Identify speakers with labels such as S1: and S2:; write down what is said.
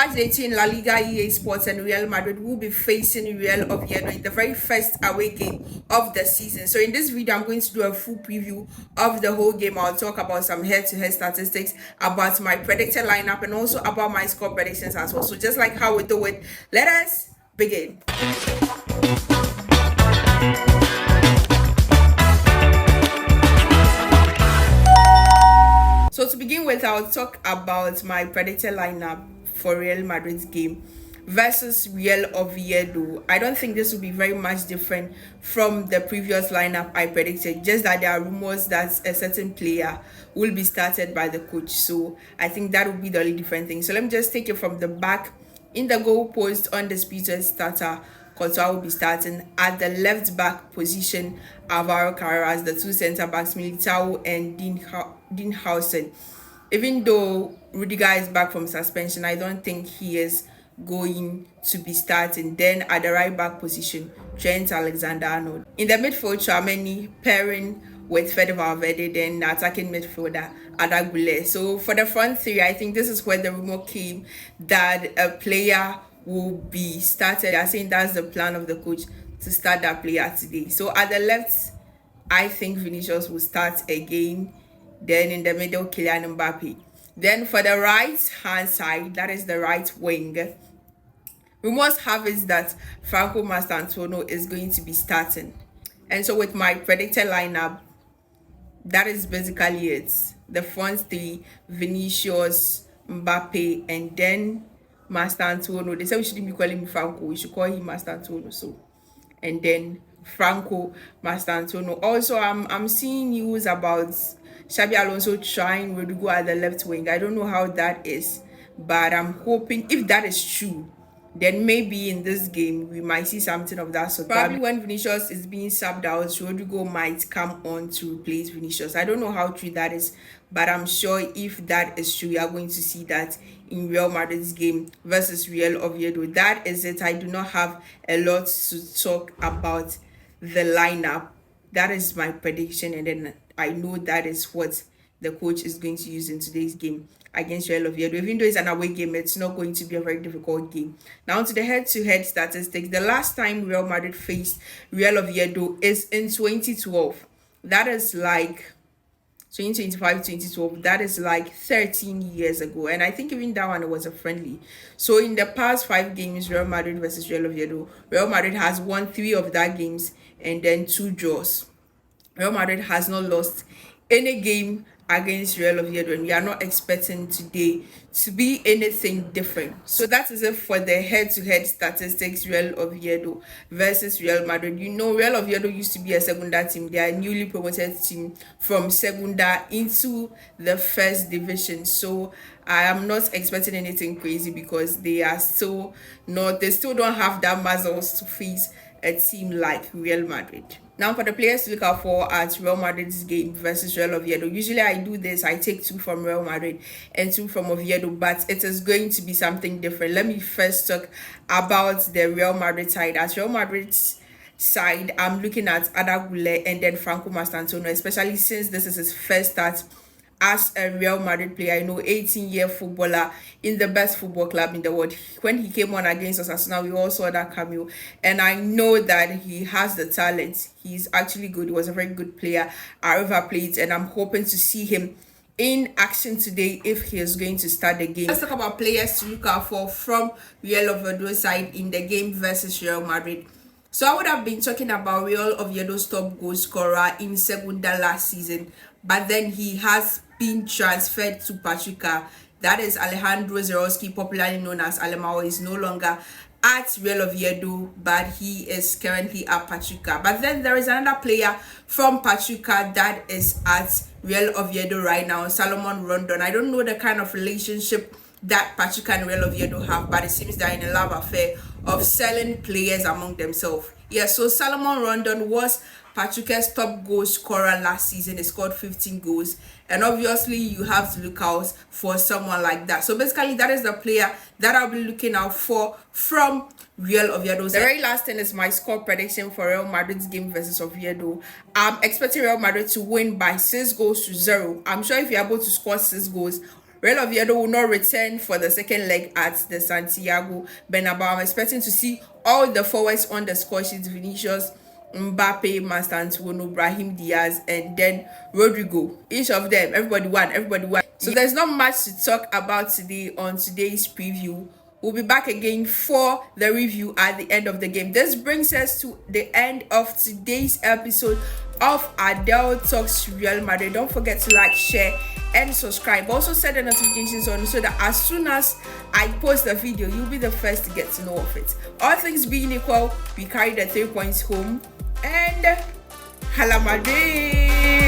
S1: Match 18 La Liga EA Sports and Real Madrid will be facing Real Oviedo in the very first away game of the season. So in this video, I'm going to do a full preview of the whole game. I'll talk about some head-to-head statistics, about my predicted lineup, and also about my score predictions as well. So just like how we do it, let us begin. So to begin with, I'll talk about my predicted lineup for Real Madrid's game versus Real Oviedo. I don't think this will be very much different from the previous lineup I predicted, just that there are rumors that a certain player will be started by the coach. So I think that would be the only different thing. So let me just take it from the back. In the goal post, undisputed starter Courtois will be starting. At the left back position, Alvaro Carreras, the two centre backs, Militao and Dean Howson. Even though Rudiger is back from suspension, I don't think he is going to be starting. Then at the right back position, Trent Alexander-Arnold. In the midfield, Tchouaméni pairing with Fede Valverde, then attacking midfielder Arda Güler. So for the front three, I think this is where the rumor came that a player will be started. They're saying that's the plan of the coach to start that player today. So at the left, I think Vinicius will start again. Then in the middle, Kylian Mbappe. Then for the right hand side, that is the right wing, rumors have it that Franco Mastantuono is going to be starting. And so with my predicted lineup, that is basically it. The front three, Vinicius, Mbappe, and then Mastantuono. They said we shouldn't be calling him Franco, we should call him Mastantuono. So, and then Franco Mastantuono. Also, I'm seeing news about Xabi Alonso trying Rodrigo at the left wing. I don't know how that is, but I'm hoping if that is true, then maybe in this game we might see something of that sort. Probably when Vinicius is being subbed out, Rodrigo might come on to replace Vinicius. I don't know how true that is, but I'm sure if that is true, we are going to see that in Real Madrid's game versus Real Oviedo. That is it. I do not have a lot to talk about the lineup. That is my prediction, and then I know that is what the coach is going to use in today's game against Real Oviedo. Even though it's an away game, it's not going to be a very difficult game. Now to the head-to-head statistics. The last time Real Madrid faced Real Oviedo is in 2012. That is like 2012. That is like 13 years ago. And I think even that one was a friendly. So in the past 5 games, Real Madrid versus Real Oviedo, Real Madrid has won 3 of that games and then 2 draws. Real Madrid has not lost any game against Real Oviedo, and we are not expecting today to be anything different. So that is it for the head-to-head statistics, Real Oviedo versus Real Madrid. You know, Real Oviedo used to be a Segunda team. They are a newly promoted team from Segunda into the first division. So I am not expecting anything crazy because they still don't have that muscles to face a team like Real Madrid. Now for the players to look out for at Real Madrid's game versus Real Oviedo. Usually I do this, I take 2 from Real Madrid and 2 from Oviedo, but it is going to be something different. Let me first talk about the Real Madrid side. At Real Madrid's side, I'm looking at Arda Güler and then Franco Mastantuono, especially since this is his first start as a Real Madrid player. You know, 18-year footballer in the best football club in the world. When he came on against Osasuna, we all saw that cameo, and I know that he has the talent. He's actually good. He was a very good player at River Plate, and I'm hoping to see him in action today if he is going to start the game. Let's talk about players to look out for from Real Oviedo side in the game versus Real Madrid. So I would have been talking about Real Oviedo's top goal scorer in Segunda last season, but then he has been transferred to Pachuca. That is Alejandro Zerowski, popularly known as Alemao, is no longer at Real Oviedo, but he is currently at Pachuca. But then there is another player from Pachuca that is at Real Oviedo right now, Salomon Rondon. I don't know the kind of relationship that Pachuca and Real Oviedo have, but it seems they're in a love affair of selling players among themselves. Yeah, so Salomon Rondon was Pachuca's top goal scorer last season. He scored 15 goals, and obviously you have to look out for someone like that. So basically that is the player that I'll be looking out for from Real Oviedo. The very last thing is my score prediction for Real Madrid's game versus Oviedo. I'm expecting Real Madrid to win by 6 goals to 0. I'm sure if you're able to score 6 goals, Real Oviedo will not return for the second leg at the Santiago Bernabeu. I'm expecting to see all the forwards on the score sheet: Vinicius, Mbappe, Master Antonio, Brahim Diaz, and then Rodrigo. Each of them, everybody won. So there's not much to talk about today on today's preview. We'll be back again for the review at the end of the game. This brings us to the end of today's episode of Adele Talks Real Madrid. Don't forget to like, share, and subscribe. Also set the notifications on so that as soon as I post the video, you'll be the first to get to know of it. All things being equal, we carry the 3 points home, and Hala Madrid!